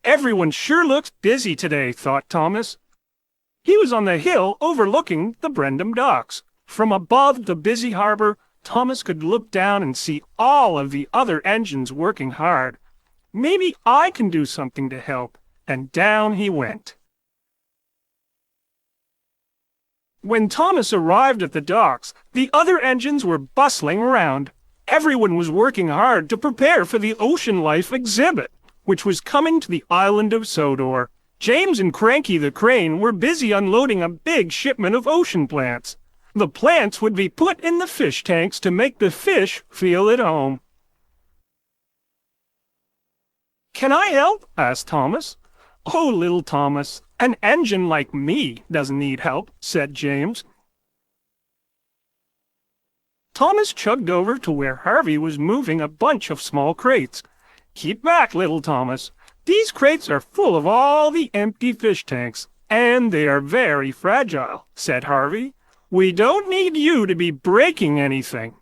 Everyone sure looks busy today, thought Thomas. He was on the hill overlooking the Brendam docks. From above the busy harbor, Thomas could look down and see all of the other engines working hard. Maybe I can do something to help. And down he went. When Thomas arrived at the docks, the other engines were bustling around. Everyone was working hard to prepare for the ocean life exhibit, which was coming to the island of Sodor. James and Cranky the crane were busy unloading a big shipment of ocean plants. The plants would be put in the fish tanks to make the fish feel at home. "Can I help?" asked Thomas. "Oh, little Thomas, an engine like me doesn't need help," said James. Thomas chugged over to where Harvey was moving a bunch of small crates. "Keep back, little Thomas. These crates are full of all the empty fish tanks, and they are very fragile," said Harvey. "We don't need you to be breaking anything."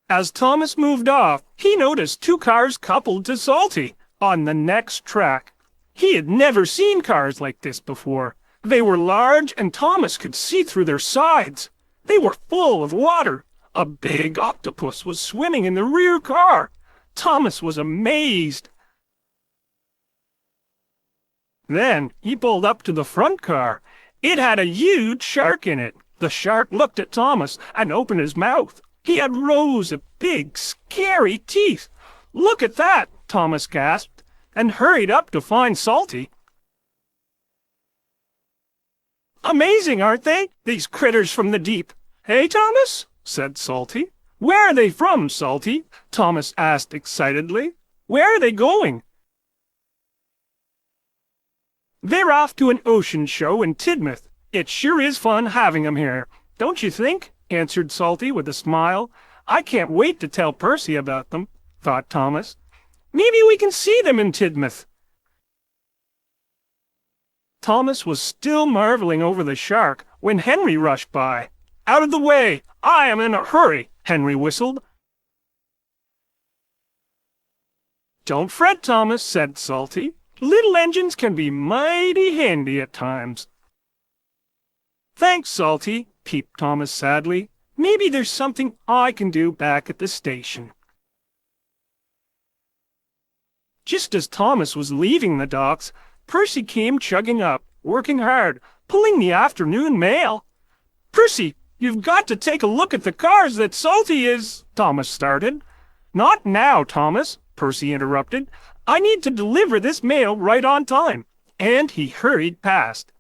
As Thomas moved off, he noticed two cars coupled to Salty on the next track. He had never seen cars like this before. They were large, and Thomas could see through their sides. They were full of water. A big octopus was swimming in the rear car. Thomas was amazed. Then he pulled up to the front car. It had a huge shark in it. The shark looked at Thomas and opened his mouth. He had rows of big, scary teeth. "Look at that!" Thomas gasped, and hurried up to find Salty. "Amazing, aren't they? These critters from the deep." "Hey, Thomas," said Salty. "Where are they from, Salty?" Thomas asked excitedly. "Where are they going?" "They're off to an ocean show in Tidmouth. It sure is fun having 'em here, don't you think?" answered Salty with a smile. "I can't wait to tell Percy about them," thought Thomas. "Maybe we can see them in Tidmouth." Thomas was still marveling over the shark when Henry rushed by. "Out of the way! I am in a hurry," Henry whistled. "Don't fret, Thomas," said Salty. "Little engines can be mighty handy at times." "Thanks, Salty," peeped Thomas sadly. "Maybe there's something I can do back at the station." Just as Thomas was leaving the docks, Percy came chugging up, working hard, pulling the afternoon mail. "Percy, you've got to take a look at the cars that Salty is—" Thomas started. "Not now, Thomas," Percy interrupted. "I need to deliver this mail right on time." And he hurried past.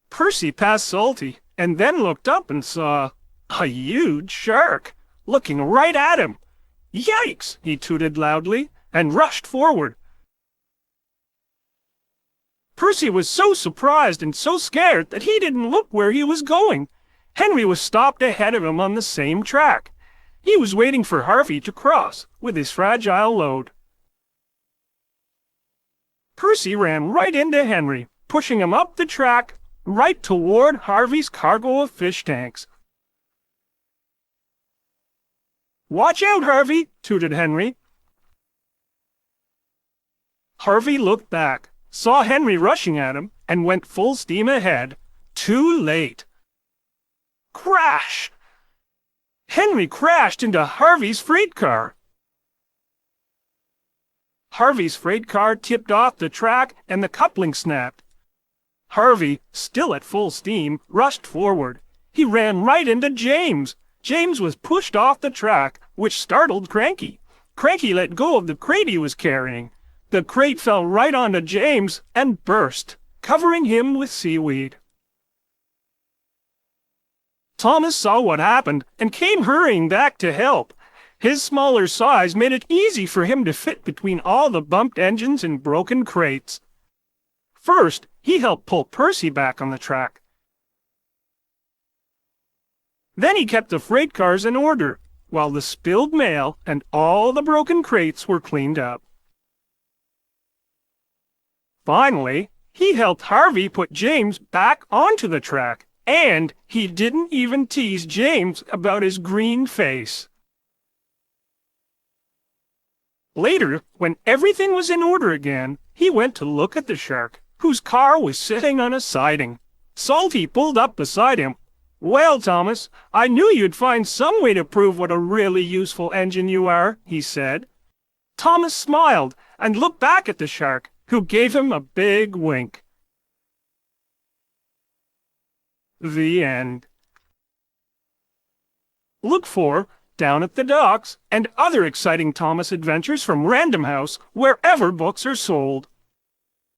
Percy passed Salty, and then looked up and saw a huge shark looking right at him. "Yikes!" he tooted loudly, and rushed forward. Percy was so surprised and so scared that he didn't look where he was going. Henry was stopped ahead of him on the same track. He was waiting for Harvey to cross with his fragile load. Percy ran right into Henry, pushing him up the track, right toward Harvey's cargo of fish tanks. "Watch out, Harvey!" tooted Henry. Harvey looked back, saw Henry rushing at him, and went full steam ahead. Too late. Crash! Henry crashed into Harvey's freight car. Harvey's freight car tipped off the track and the coupling snapped. Harvey, still at full steam, rushed forward. He ran right into James. James was pushed off the track, which startled Cranky. Cranky let go of the crate he was carrying. The crate fell right onto James and burst, covering him with seaweed. Thomas saw what happened and came hurrying back to help. His smaller size made it easy for him to fit between all the bumped engines and broken crates. First, he helped pull Percy back on the track. Then he kept the freight cars in order, while the spilled mail and all the broken crates were cleaned up. Finally, he helped Harvey put James back onto the track, and he didn't even tease James about his green face. Later, when everything was in order again, he went to look at the shark, whose car was sitting on a siding. Salty pulled up beside him. "Well, Thomas, I knew you'd find some way to prove what a really useful engine you are," he said. Thomas smiled and looked back at the shark, who gave him a big wink. The end. Look for Down at the Docks and other exciting Thomas adventures from Random House wherever books are sold.